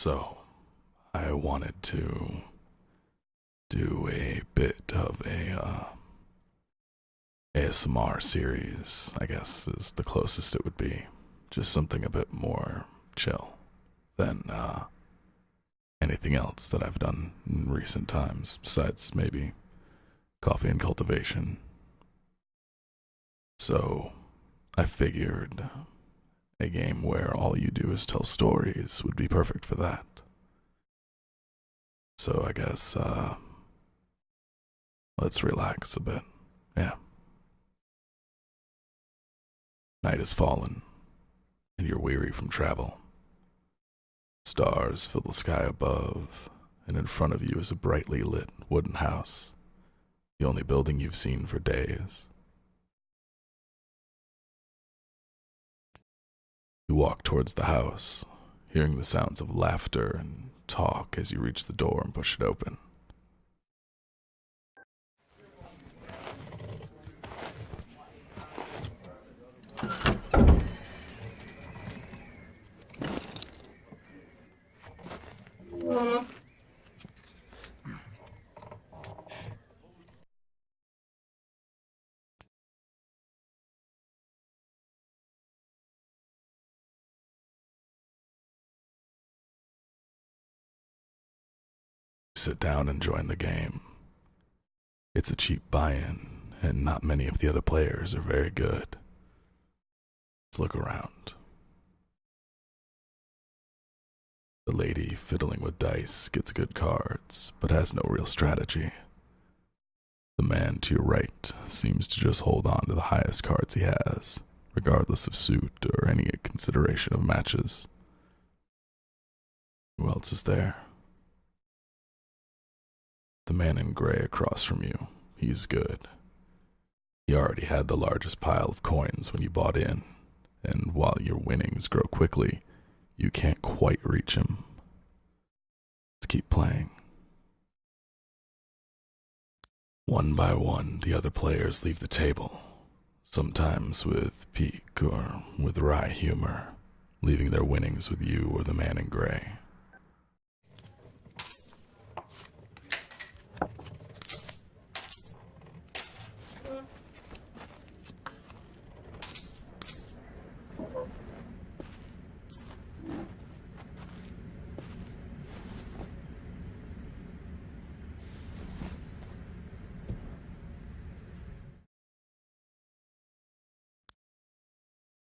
So, I wanted to do a bit of a ASMR series, I guess is the closest it would be. Just something a bit more chill than anything else that I've done in recent times, besides maybe coffee and cultivation. So, I figured a game where all you do is tell stories would be perfect for that. So I guess, let's relax a bit. Yeah. Night has fallen, and you're weary from travel. Stars fill the sky above, and in front of you is a brightly lit wooden house, the only building you've seen for days. You walk towards the house, hearing the sounds of laughter and talk as you reach the door and push it open. You sit down and join the game. It's a cheap buy-in, and not many of the other players are very good. Let's look around. The lady fiddling with dice gets good cards, but has no real strategy. The man to your right seems to just hold on to the highest cards he has, regardless of suit or any consideration of matches. Who else is there? The man in gray across from you. He's good. He already had the largest pile of coins when you bought in, and while your winnings grow quickly, you can't quite reach him. Let's keep playing. One by one, the other players leave the table, sometimes with pique or with wry humor, leaving their winnings with you or the man in gray.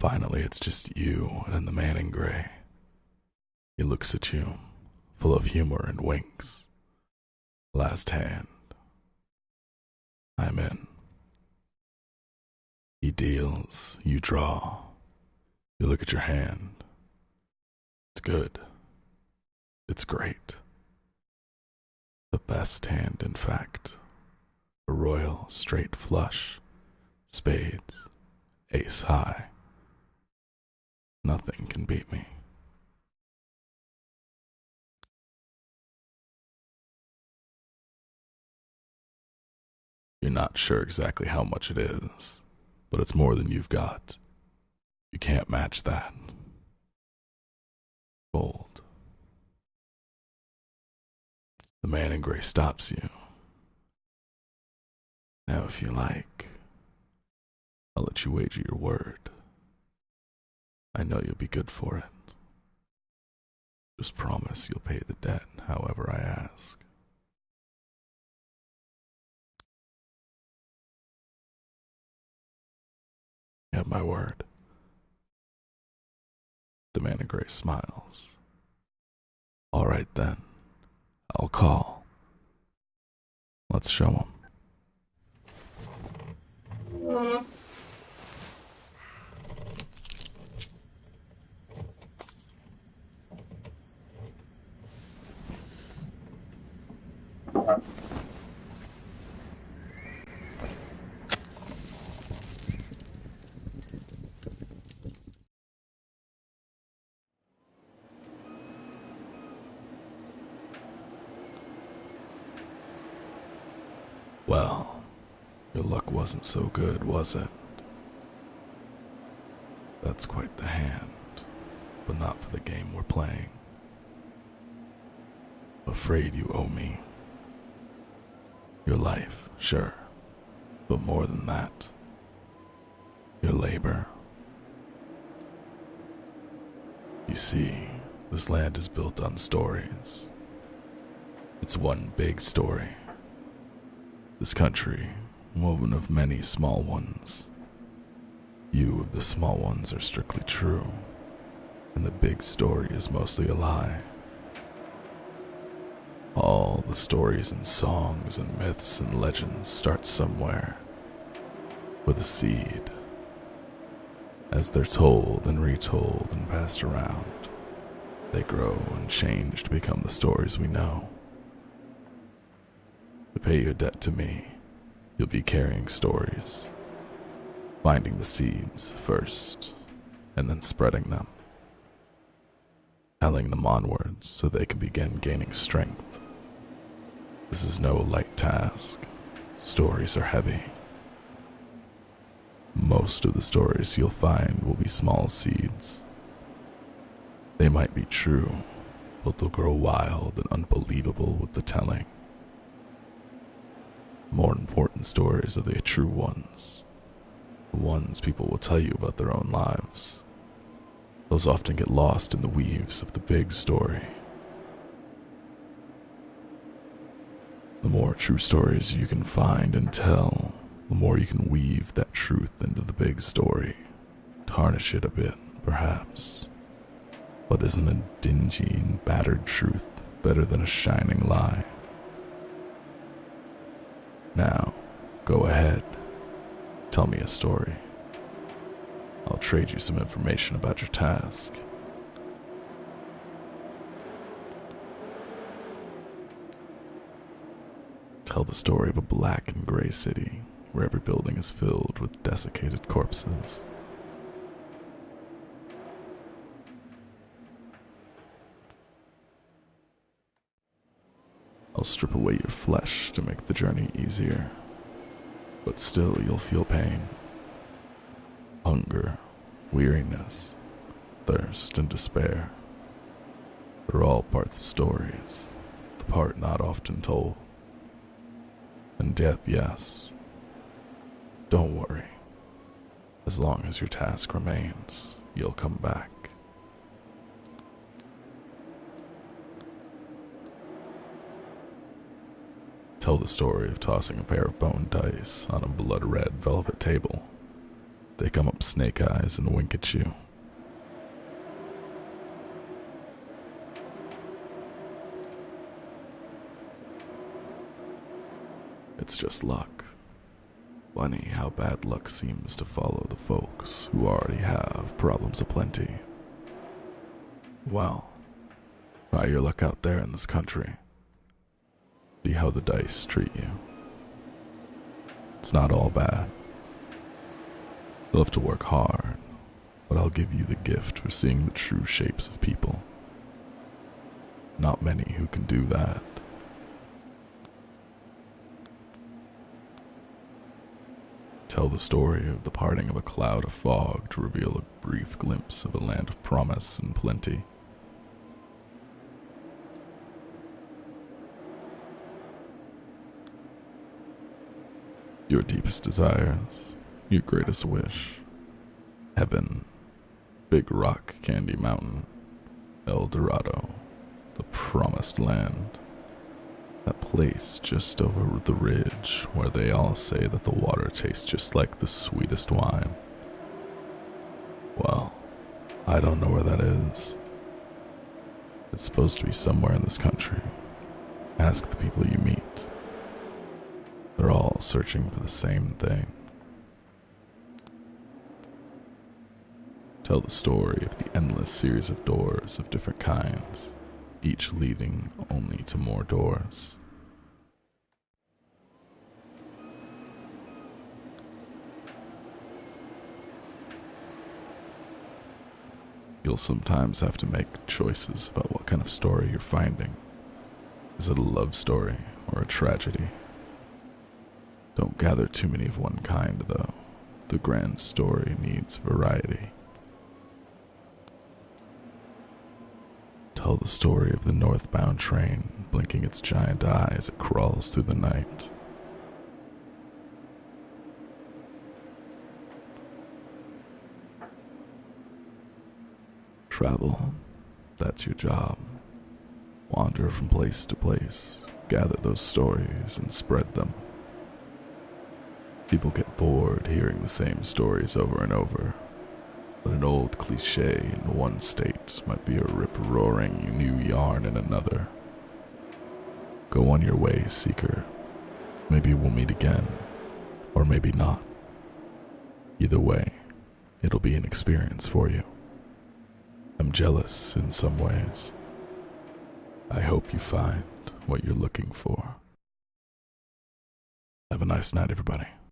Finally, it's just you and the man in gray. He looks at you, full of humor, and winks. Last hand. I'm in. He deals, you draw. You look at your hand. It's good. It's great. The best hand, in fact. A royal straight flush. Spades. Ace high. Nothing can beat me. You're not sure exactly how much it is, but it's more than you've got. You can't match that. Bold. The man in gray stops you. Now, if you like, I'll let you wager your word. I know you'll be good for it. Just promise you'll pay the debt however I ask. You have my word. The man in gray smiles. All right then, I'll call. Let's show him. Well, your luck wasn't so good, was it? That's quite the hand, but not for the game we're playing. afraid you owe me. Your life, sure, but more than that. Your labor. You see, this land is built on stories. It's one big story. This country, woven of many small ones. Few of the small ones are strictly true, and the big story is mostly a lie. All the stories and songs and myths and legends start somewhere, with a seed. As they're told and retold and passed around, they grow and change to become the stories we know. To pay your debt to me, you'll be carrying stories, finding the seeds first, and then spreading them, telling them onwards so they can begin gaining strength. This is no light task. Stories are heavy. Most of the stories you'll find will be small seeds. They might be true, but they'll grow wild and unbelievable with the telling. More important stories are the true ones. The ones people will tell you about their own lives. Those often get lost in the weaves of the big story. The more true stories you can find and tell, the more you can weave that truth into the big story. Tarnish it a bit, perhaps. But isn't a dingy and battered truth better than a shining lie? Now, go ahead. Tell me a story. I'll trade you some information about your task. Tell the story of a black and gray city where every building is filled with desiccated corpses. I'll strip away your flesh to make the journey easier, but still you'll feel pain. Hunger, weariness, thirst, and despair. They're all parts of stories, the part not often told. And death, yes. Don't worry. As long as your task remains, you'll come back. Tell the story of tossing a pair of bone dice on a blood-red velvet table. They come up snake eyes and wink at you. It's just luck. Funny how bad luck seems to follow the folks who already have problems aplenty. Well, try your luck out there in this country. See how the dice treat you. It's not all bad. You'll have to work hard, but I'll give you the gift for seeing the true shapes of people. Not many who can do that. Tell the story of the parting of a cloud of fog to reveal a brief glimpse of a land of promise and plenty. Your deepest desires, your greatest wish, heaven, Big Rock Candy Mountain, El Dorado, the promised land. That place just over the ridge where they all say that the water tastes just like the sweetest wine. Well, I don't know where that is. It's supposed to be somewhere in this country. Ask the people you meet. They're all searching for the same thing. Tell the story of the endless series of doors of different kinds, each leading only to more doors. You'll sometimes have to make choices about what kind of story you're finding. Is it a love story or a tragedy? Don't gather too many of one kind, though. The grand story needs variety. tell the story of the northbound train blinking its giant eye as it crawls through the night. Travel, that's your job. Wander from place to place, gather those stories and spread them. People get bored hearing the same stories over and over, but an old cliche in one state might be a rip-roaring new yarn in another. Go on your way, seeker. Maybe we'll meet again, or maybe not. Either way, it'll be an experience for you. I'm jealous in some ways. I hope you find what you're looking for. Have a nice night, everybody.